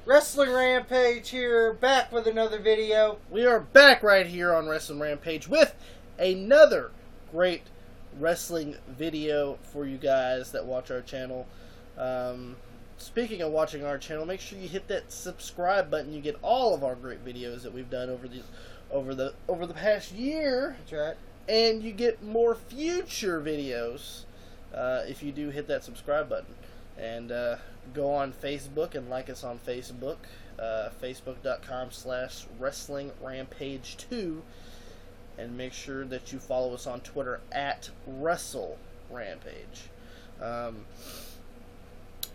Wrestling Rampage here, back with another video. We are back right here on Wrestling Rampage with another great wrestling video for you guys that watch our channel. Speaking of watching our channel, make sure you hit that subscribe button. You get all of our great videos that we've done over the past year. That's right. And you get more future videos if you do hit that subscribe button. And go on Facebook and like us on Facebook, facebook.com/WrestlingRampage2, and make sure that you follow us on Twitter at WrestleRampage.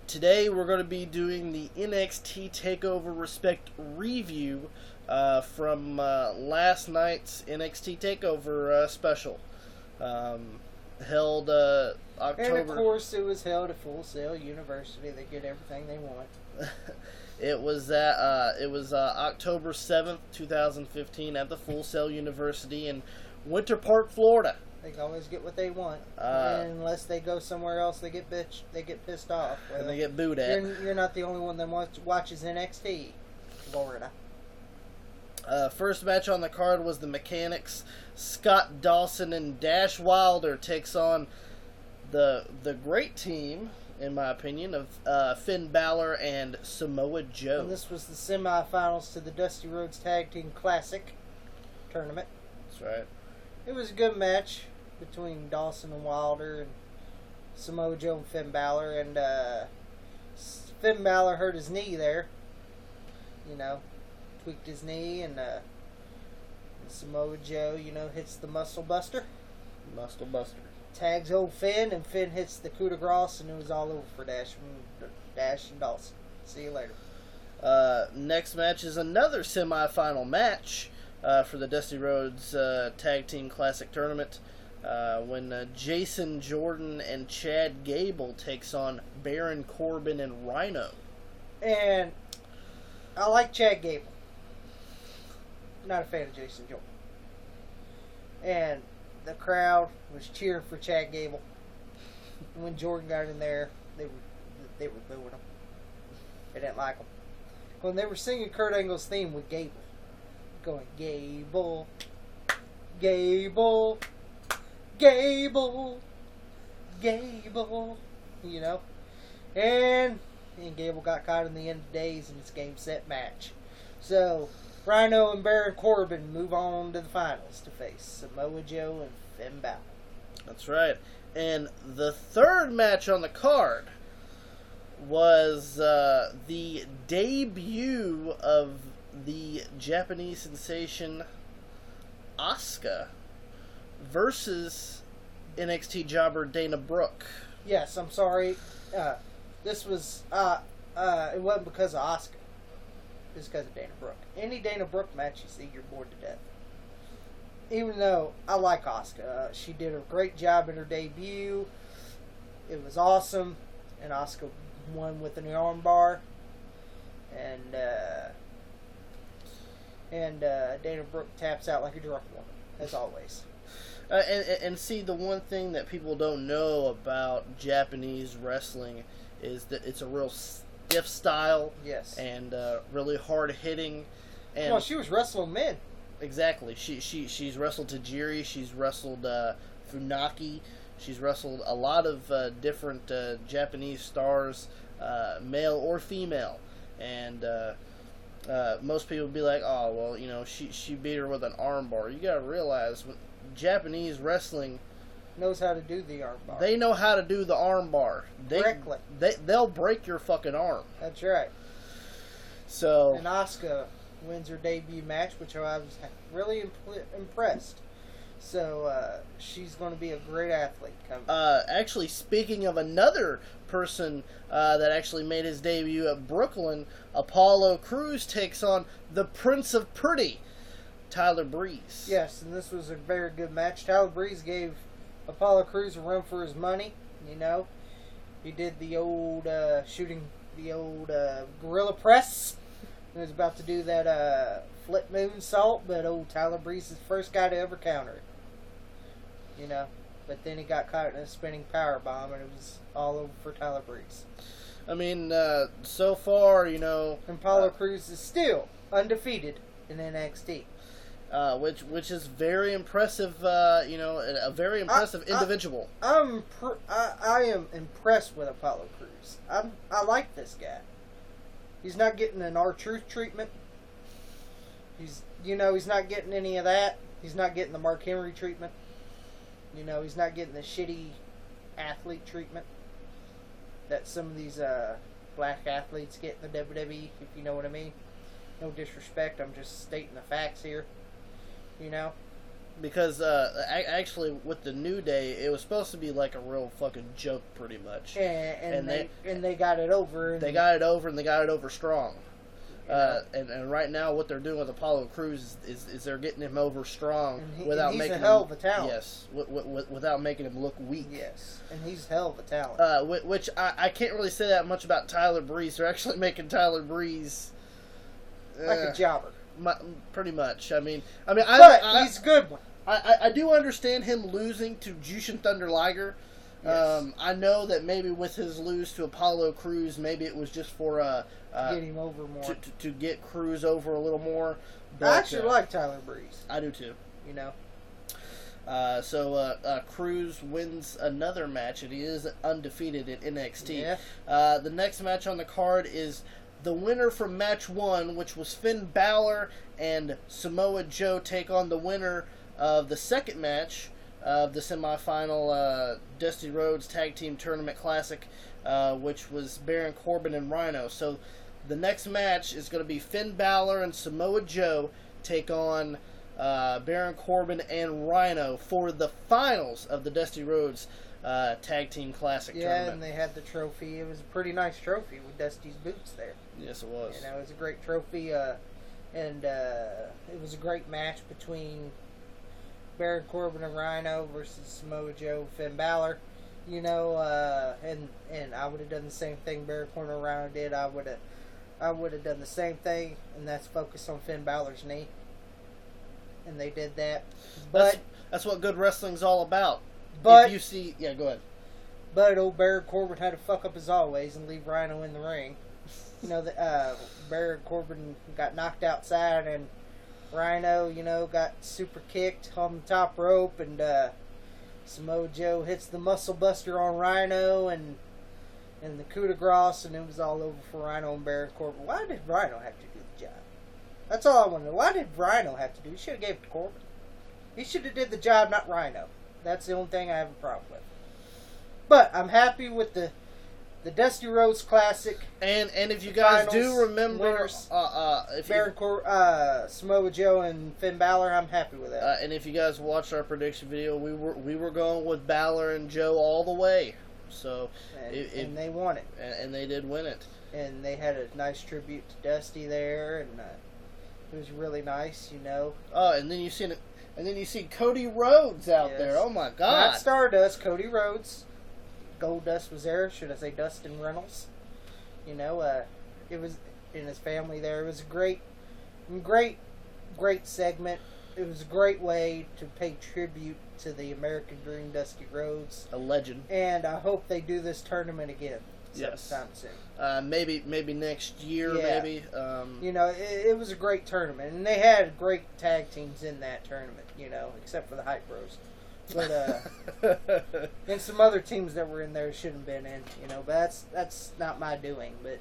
Today we're going to be doing the NXT Takeover Respect review from last night's NXT Takeover special. Held October. And of course, it was held at Full Sail University. They get everything they want. It was October 7th, 2015, at the Full Sail University in Winter Park, Florida. They can always get what they want, unless they go somewhere else. They get pissed off, and they get booed at. You're not the only one that watches NXT, Florida. First match on the card was the Mechanics. Scott Dawson and Dash Wilder takes on the great team, in my opinion, of Finn Balor and Samoa Joe. And this was the semifinals to the Dusty Rhodes Tag Team Classic tournament. That's right. It was a good match between Dawson and Wilder and Samoa Joe and Finn Balor. And Finn Balor hurt his knee there. Tweaked his knee, and Samoa Joe, hits the Muscle Buster. Muscle Buster. Tags old Finn, and Finn hits the coup de grace, and it was all over for Dash and Dawson. See you later. Next match is another semifinal match for the Dusty Rhodes Tag Team Classic Tournament, when Jason Jordan and Chad Gable takes on Baron Corbin and Rhino. And I like Chad Gable. Not a fan of Jason Jordan. And the crowd was cheering for Chad Gable. And when Jordan got in there, they were booing him. They didn't like him. When they were singing Kurt Angle's theme with Gable, going Gable, Gable, Gable, Gable, and Gable got caught in the end of days in this game set match. So Rhino and Baron Corbin move on to the finals to face Samoa Joe and Finn Balor. That's right. And the third match on the card was the debut of the Japanese sensation Asuka versus NXT jobber Dana Brooke. Yes, I'm sorry. This was it wasn't because of Asuka. It's because of Dana Brooke. Any Dana Brooke match you see, you're bored to death. Even though I like Asuka, she did a great job in her debut. It was awesome, and Asuka won with an armbar. And Dana Brooke taps out like a drunk woman, as always. And see, the one thing that people don't know about Japanese wrestling is that it's a real stiff style. Yes. And really hard hitting. And well, she was wrestling men. Exactly. She's wrestled Tajiri. She's wrestled Funaki. She's wrestled a lot of different Japanese stars, male or female. And most people would be like, oh, well, she beat her with an armbar. You got to realize, Japanese wrestling knows how to do the armbar. They know how to do the armbar. Correctly. They'll break your fucking arm. That's right. So. And Asuka wins her debut match, which I was really impressed. So she's going to be a great athlete. Actually, speaking of another person that actually made his debut at Brooklyn, Apollo Crews takes on the Prince of Pretty, Tyler Breeze. Yes, and this was a very good match. Tyler Breeze gave Apollo Crews a run for his money. He did the old gorilla press. He was about to do that flip moonsault, but old Tyler Breeze is the first guy to ever counter it. But then he got caught in a spinning power bomb, and it was all over for Tyler Breeze. I mean, so far, And Apollo Crews is still undefeated in NXT. Which is very impressive. A very impressive individual. I am impressed with Apollo Crews. I like this guy. He's not getting an R-Truth treatment. He's not getting any of that. He's not getting the Mark Henry treatment. He's not getting the shitty athlete treatment that some of these black athletes get in the WWE, if you know what I mean. No disrespect, I'm just stating the facts here. Because actually, with the New Day, it was supposed to be like a real fucking joke, pretty much. And they got it over. They got it over, and they got it over strong. And right now, what they're doing with Apollo Crews is they're getting him over strong without making him. He's a hell of a talent. Yes, without making him look weak. Yes, and he's a hell of a talent. Which I can't really say that much about Tyler Breeze. They're actually making Tyler Breeze like a jobber. Pretty much. I mean, he's a good one. I do understand him losing to Jushin Thunder Liger. Yes. I know that maybe with his lose to Apollo Crews, maybe it was just for get him over more to get Crews over a little more. But, I actually like Tyler Breeze. I do too. So Crews wins another match, and he is undefeated at NXT. Yeah. The next match on the card is the winner from match 1, which was Finn Balor and Samoa Joe, take on the winner of the second match of the semifinal Dusty Rhodes Tag Team Tournament Classic, which was Baron Corbin and Rhino. So the next match is going to be Finn Balor and Samoa Joe take on Baron Corbin and Rhino for the finals of the Dusty Rhodes Tag Team Classic Tournament. Yeah, and they had the trophy. It was a pretty nice trophy with Dusty's boots there. Yes, it was. It was a great trophy, and it was a great match between Baron Corbin and Rhino versus Samoa Joe, Finn Balor. And I would have done the same thing Baron Corbin and Rhino did. I would have done the same thing, and that's focus on Finn Balor's knee. And they did that. But that's what good wrestling's all about. But if you see, yeah, go ahead. But old Baron Corbin had to fuck up as always and leave Rhino in the ring. Baron Corbin got knocked outside, and Rhino, got super kicked on the top rope, and Samoa Joe hits the muscle buster on Rhino and the coup de grace, and it was all over for Rhino and Baron Corbin. Why did Rhino have to do the job? That's all I want to know. Why did Rhino have to do? He should have gave it to Corbin. He should have did the job, not Rhino. That's the only thing I have a problem with. But I'm happy with the Dusty Rhodes Classic. And if you guys do remember, winners, Samoa Joe and Finn Balor, I'm happy with that. And if you guys watched our prediction video, we were going with Balor and Joe all the way. So and they won it. And they did win it. And they had a nice tribute to Dusty there, and it was really nice, Oh, and then you see Cody Rhodes out there. Oh my God! Not Stardust, Cody Rhodes. Goldust was there. Should I say Dustin Reynolds? It was in his family there. It was a great segment. It was a great way to pay tribute to the American Dream, Dusty Rhodes, a legend. And I hope they do this tournament again. Yes. Sometime soon. Maybe next year. Yeah. Maybe. It was a great tournament, and they had great tag teams in that tournament. Except for the Hype Bros. But and some other teams that were in there shouldn't have been in. But that's not my doing. But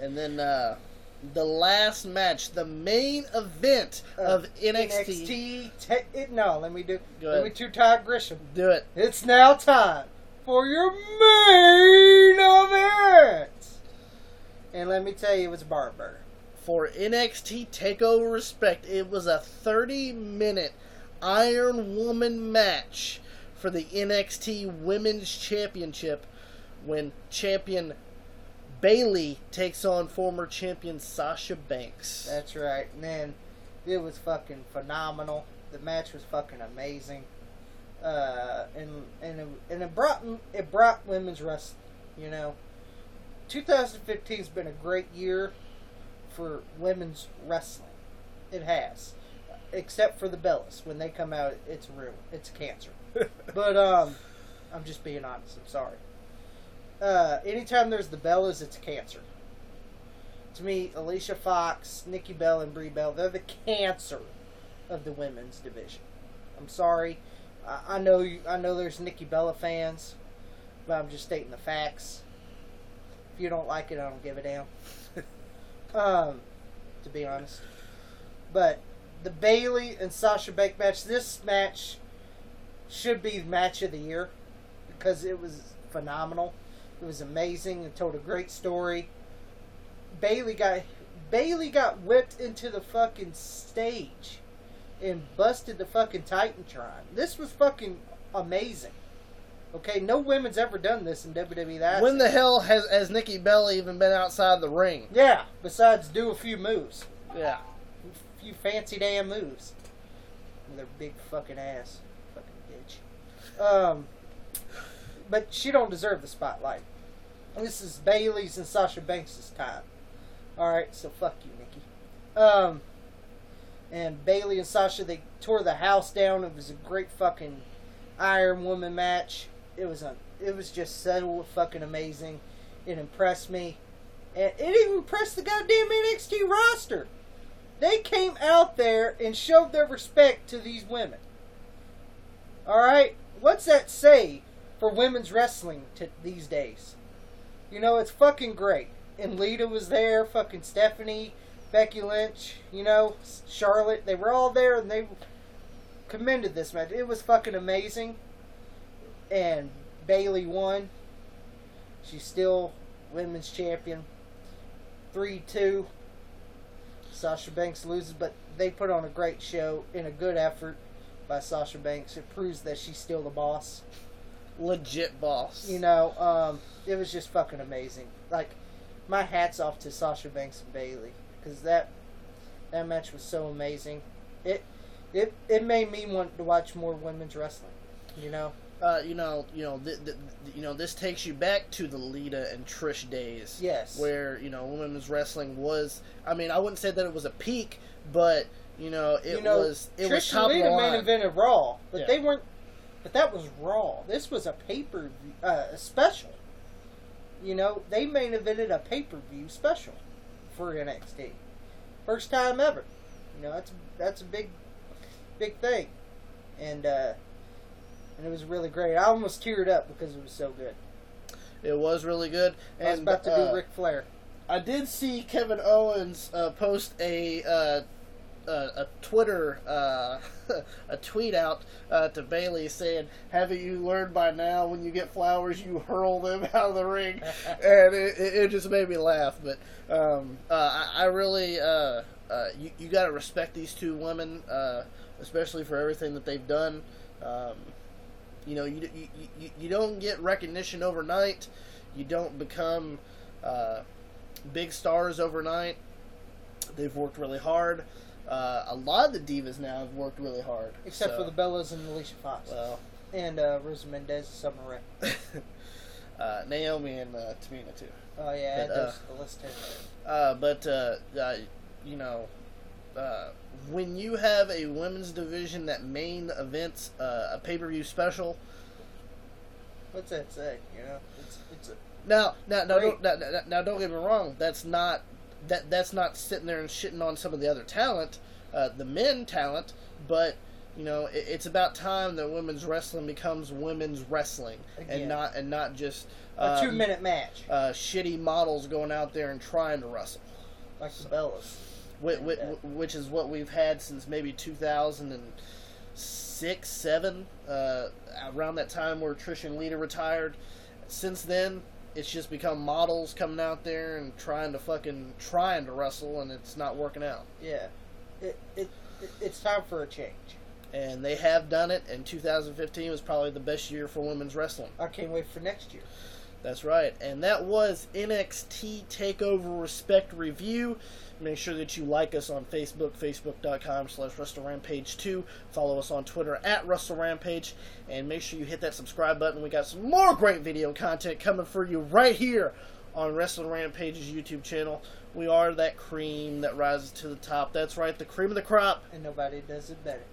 and then the last match, the main event of NXT. Let me do Todd Grisham. Do it. It's now time for your main event. And let me tell you, it was a barn burner. For NXT Takeover Respect, it was a 30-minute Iron Woman match for the NXT Women's Championship when champion Bayley takes on former champion Sasha Banks. That's right. Man, it was fucking phenomenal. The match was fucking amazing. And it brought women's wrestling. 2015's been a great year for women's wrestling. It has. Except for the Bellas. When they come out, it's real. It's cancer. But, I'm just being honest. I'm sorry. anytime there's the Bellas, it's cancer. To me, Alicia Fox, Nikki Bella, and Brie Bella, they're the cancer of the women's division. I'm sorry. I know there's Nikki Bella fans, but I'm just stating the facts. If you don't like it, I don't give a damn. To be honest. But the Bayley and Sasha Banks match, this match should be match of the year because it was phenomenal. It was amazing. It told a great story. Bayley got whipped into the fucking stage and busted the fucking Titantron. This was fucking amazing. Okay, no women's ever done this in WWE. When the hell has Nikki Bella even been outside the ring? Yeah, besides do a few moves. Yeah. A few fancy damn moves. With her big fucking ass. Fucking bitch. But she don't deserve the spotlight. This is Bayley's and Sasha Banks' time. Alright, so fuck you, Nikki. And Bayley and Sasha, they tore the house down. It was a great fucking Iron Woman match. It was just so fucking amazing. It impressed me. And it even impressed the goddamn NXT roster. They came out there and showed their respect to these women. Alright? What's that say for women's wrestling these days? You know, it's fucking great. And Lita was there, fucking Stephanie, Becky Lynch, you know, Charlotte. They were all there and they commended this match. It was fucking amazing. And Bayley won. She's still women's champion. 3-2. Sasha Banks loses, but they put on a great show and a good effort by Sasha Banks. It proves that she's still the boss. Legit boss. You know, it was just fucking amazing. Like, my hat's off to Sasha Banks and Bayley because that match was so amazing. It made me want to watch more women's wrestling. You know. This takes you back to the Lita and Trish days. Yes. Where, women's wrestling was, I wouldn't say that it was a peak, but, it was Trish was top and Lita line. main evented Raw, but Yeah. they weren't, but that was Raw. This was a pay-per-view, special. They main evented a pay-per-view special for NXT. First time ever. That's a big thing. And it was really great. I almost teared up because it was so good. It was really good. And I was about to do Ric Flair. I did see Kevin Owens post a Twitter a tweet out to Bayley saying, "Haven't you learned by now when you get flowers you hurl them out of the ring?" And it just made me laugh. But I really you got to respect these two women, especially for everything that they've done. You don't get recognition overnight. You don't become big stars overnight. They've worked really hard. A lot of the divas now have worked really hard. Except for the Bellas and Alicia Fox. Well. And Rosa Mendez and Summer Rae. Naomi and Tamina, too. Oh, yeah, but, those the list too. When you have a women's division that main events a pay-per-view special... What's that say? It's a... Now, don't get me wrong. That's not sitting there and shitting on some of the other talent, the men talent. But it's about time that women's wrestling becomes women's wrestling. Again. and not just a 2-minute match. Shitty models going out there and trying to wrestle, like the Bellas. Which is what we've had since maybe 2006, 7, around that time where Trish and Lita retired. Since then, it's just become models coming out there and trying to wrestle, and it's not working out. Yeah, it's time for a change. And they have done it, and 2015 was probably the best year for women's wrestling. I can't wait for next year. That's right, and that was NXT Takeover Respect Review. Make sure that you like us on Facebook, facebook.com/WrestleRampage2. Follow us on Twitter @WrestleRampage. And make sure you hit that subscribe button. We got some more great video content coming for you right here on Wrestling Rampage's YouTube channel. We are that cream that rises to the top. That's right, the cream of the crop. And nobody does it better.